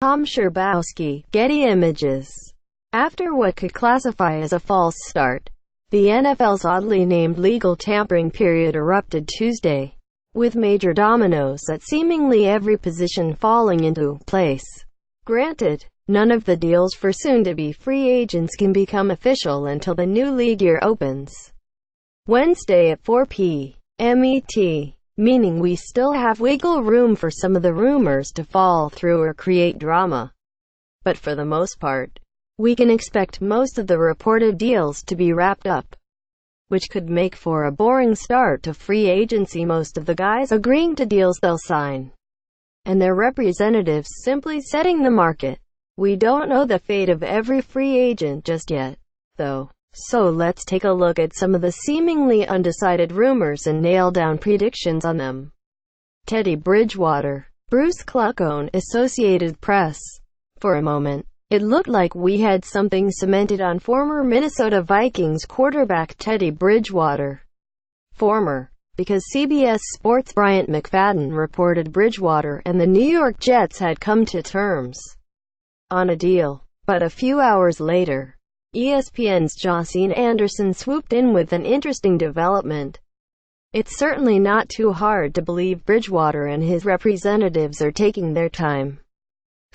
Tom Scherbowski, Getty Images. After what could classify as a false start, the NFL's oddly named legal tampering period erupted Tuesday, with major dominoes at seemingly every position falling into place. Granted, none of the deals for soon-to-be free agents can become official until the new league year opens Wednesday at 4 p.m. ET, meaning we still have wiggle room for some of the rumors to fall through or create drama. But for the most part, we can expect most of the reported deals to be wrapped up, which could make for a boring start to free agency, most of the guys agreeing to deals they'll sign, and their representatives simply setting the market. We don't know the fate of every free agent just yet, though. So let's take a look at some of the seemingly undecided rumors and nail down predictions on them. Teddy Bridgewater. Bruce Clucone, Associated Press. For a moment, it looked like we had something cemented on former Minnesota Vikings quarterback Teddy Bridgewater. Former, because CBS Sports' Bryant McFadden reported Bridgewater and the New York Jets had come to terms on a deal. But a few hours later, ESPN's Josine Anderson swooped in with an interesting development. It's certainly not too hard to believe Bridgewater and his representatives are taking their time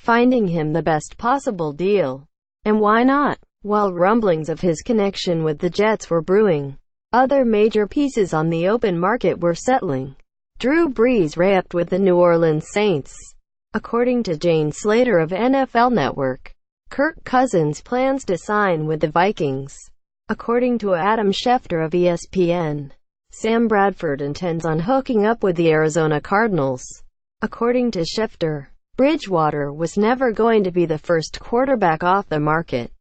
finding him the best possible deal. And why not? While rumblings of his connection with the Jets were brewing, other major pieces on the open market were settling. Drew Brees re-upped with the New Orleans Saints. According to Jane Slater of NFL Network, Kirk Cousins plans to sign with the Vikings. According to Adam Schefter of ESPN, Sam Bradford intends on hooking up with the Arizona Cardinals. According to Schefter, Bridgewater was never going to be the first quarterback off the market,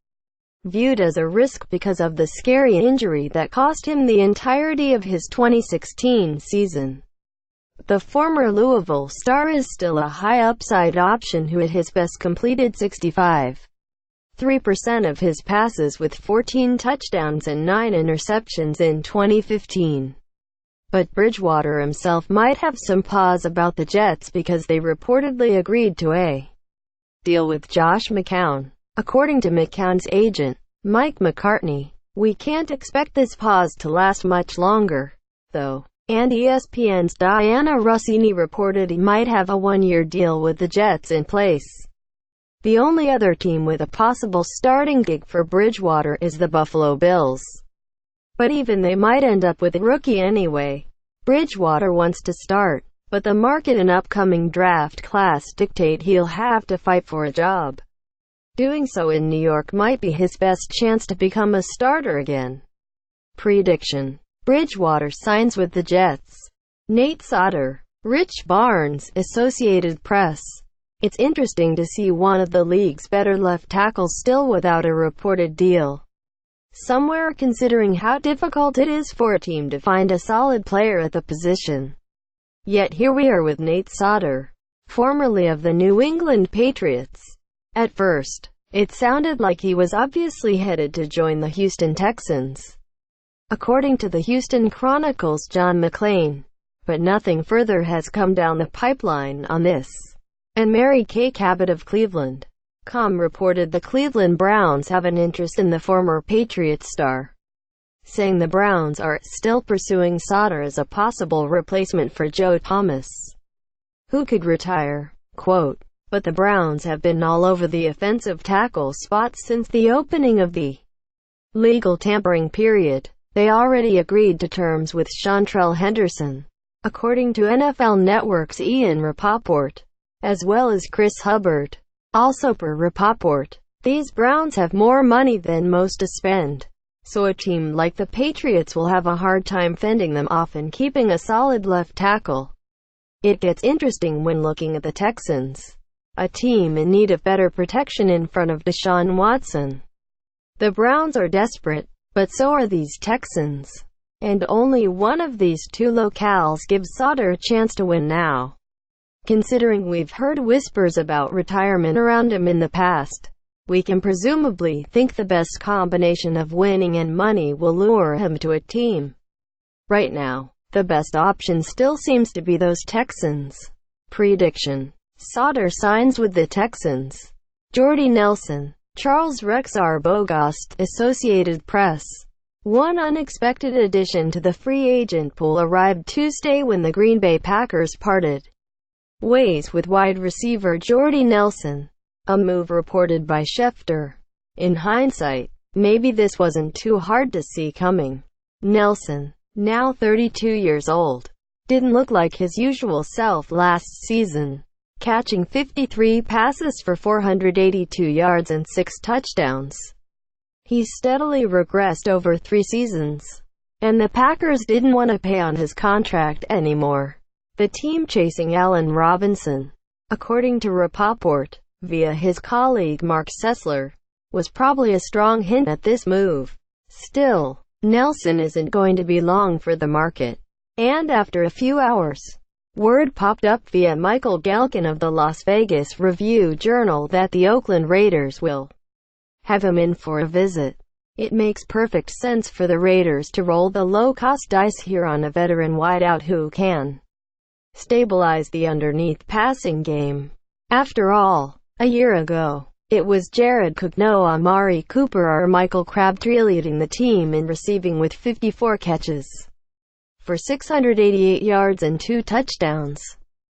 viewed as a risk because of the scary injury that cost him the entirety of his 2016 season. The former Louisville star is still a high-upside option who at his best completed 65.3% of his passes with 14 touchdowns and 9 interceptions in 2015. But Bridgewater himself might have some pause about the Jets because they reportedly agreed to a deal with Josh McCown. According to McCown's agent, Mike McCartney, we can't expect this pause to last much longer, though. And ESPN's Diana Rossini reported he might have a one-year deal with the Jets in place. The only other team with a possible starting gig for Bridgewater is the Buffalo Bills. But even they might end up with a rookie anyway. Bridgewater wants to start, but the market and upcoming draft class dictate he'll have to fight for a job. Doing so in New York might be his best chance to become a starter again. Prediction: Bridgewater signs with the Jets. Nate Sauter. Rich Barnes, Associated Press. It's interesting to see one of the league's better left tackles still without a reported deal somewhere, considering how difficult it is for a team to find a solid player at the position. Yet here we are with Nate Sauter, formerly of the New England Patriots. At first, it sounded like he was obviously headed to join the Houston Texans, according to the Houston Chronicle's John McClain. But nothing further has come down the pipeline on this. And Mary Kay Cabot of Cleveland.com reported the Cleveland Browns have an interest in the former Patriots star, saying the Browns are still pursuing Sauter as a possible replacement for Joe Thomas, who could retire. Quote, but the Browns have been all over the offensive tackle spot since the opening of the legal tampering period. They already agreed to terms with Chantrell Henderson, according to NFL Network's Ian Rapoport, as well as Chris Hubbard. Also per Rapoport, these Browns have more money than most to spend, so a team like the Patriots will have a hard time fending them off and keeping a solid left tackle. It gets interesting when looking at the Texans, a team in need of better protection in front of Deshaun Watson. The Browns are desperate, but so are these Texans. And only one of these two locales gives Sauter a chance to win now. Considering we've heard whispers about retirement around him in the past, we can presumably think the best combination of winning and money will lure him to a team. Right now, The best option still seems to be those Texans. Prediction: Sauter signs with the Texans. Jordy Nelson. Charles Rex Arbogaust, Associated Press. One unexpected addition to the free agent pool arrived Tuesday when the Green Bay Packers parted ways with wide receiver Jordy Nelson, a move reported by Schefter. In hindsight, maybe this wasn't too hard to see coming. Nelson, now 32 years old, didn't look like his usual self last season, catching 53 passes for 482 yards and 6 touchdowns. He steadily regressed over 3 seasons, and the Packers didn't want to pay on his contract anymore. The team chasing Allen Robinson, according to Rapoport, via his colleague Mark Sessler, was probably a strong hint at this move. Still, Nelson isn't going to be long for the market. And after a few hours, word popped up via Michael Galkin of the Las Vegas Review-Journal that the Oakland Raiders will have him in for a visit. It makes perfect sense for the Raiders to roll the low-cost dice here on a veteran wideout who can stabilize the underneath passing game. After all, a year ago, it was Jared Cook, Amari Cooper or Michael Crabtree leading the team in receiving with 54 catches for 688 yards and 2 touchdowns.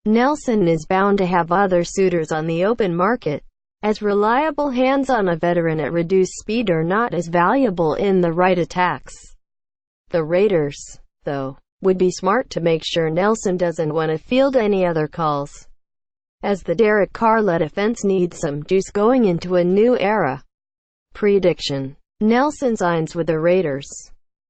Nelson is bound to have other suitors on the open market, as reliable hands on a veteran at reduced speed are not as valuable in the right attacks. The Raiders, though, would be smart to make sure Nelson doesn't want to field any other calls, as the Derek Carr-led offense needs some juice going into a new era. Prediction: Nelson signs with the Raiders.